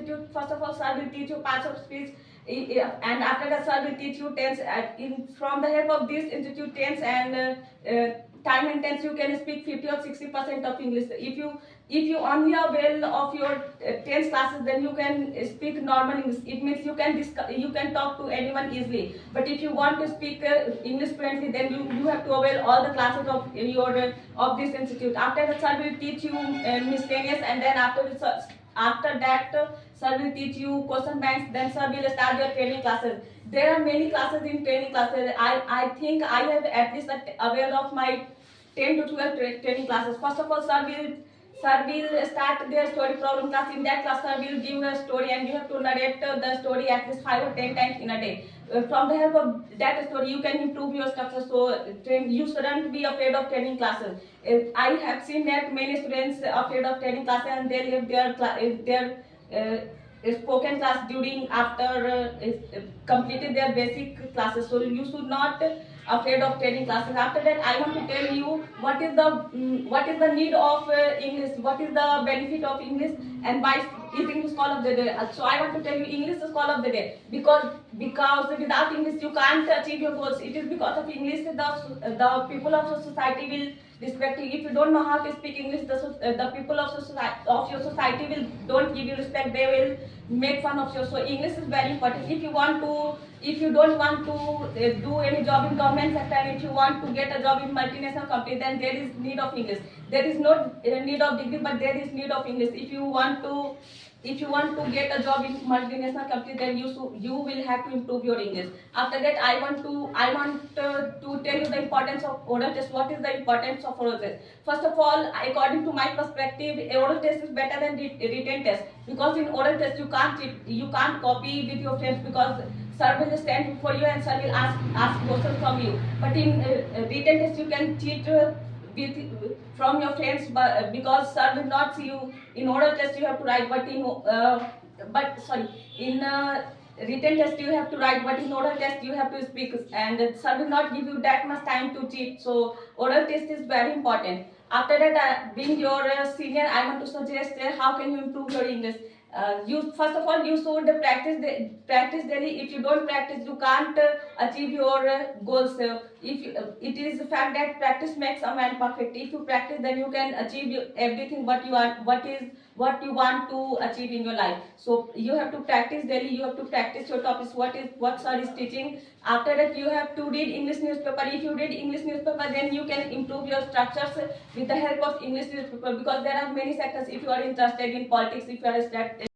institute, first of all, sir will teach you parts of speech, and after that, sir will teach you tense. From the help of this institute, tense and time and tense, you can speak 50 or 60% of English. If you only are well of your tense classes, then you can speak normal English. It means you can talk to anyone easily. But if you want to speak English fluently, then you have to avail all the classes of of this institute. After that, sir will teach you miscellaneous, and then after that, sir will teach you question banks. Then sir will start your training classes. There are many classes in training classes. I think I have at least aware of my 10 to 12 training classes. First of all, sir will start their story problem class. In that class, sir will give a story, and you have to narrate the story at least 5 or 10 times in a day. From the help of that story, you can improve your structure. So you shouldn't be afraid of training classes. I have seen that many students are afraid of training classes, and they leave their spoken class during after completed their basic classes. So you should not afraid of training classes. After that, I want to tell you what is the need of English, what is the benefit of English, and why is English call of the day. So I want to tell you English is call of the day because without English you can't achieve your goals. It is because of English the people of the society will respect you. If you don't know how to speak English, the people of your society will don't give you respect. They will make fun of you. So English is very important. If you don't want to do any job in government sector, and if you want to get a job in multinational company, then there is need of English. There is no need of degree, but there is need of English. If you want to get a job in multinational company, then you will have to improve your English. After that, I want to tell you the importance of oral test. What is the importance of oral test? First of all, according to my perspective, oral test is better than written test, because in oral test you can't copy with your friends, because sir will stand before you and sir will ask questions from you. But in written test you can cheat from your friends, but because sir will not see you. In oral test you have to write, but in written test you have to write, but in oral test you have to speak, and sir will not give you that much time to cheat. So oral test is very important. After that, being your senior, I want to suggest how can you improve your English. You first of all, you should practice daily. If you don't practice, you can't achieve your goals. It is the fact that practice makes a man perfect. If you practice, then you can achieve everything what you want to achieve in your life. So you have to practice daily. You have to practice your topics. What sir is teaching. After that, you have to read English newspaper. If you read English newspaper, then you can improve your structures with the help of English newspaper, because there are many sectors. If you are interested in politics, if you are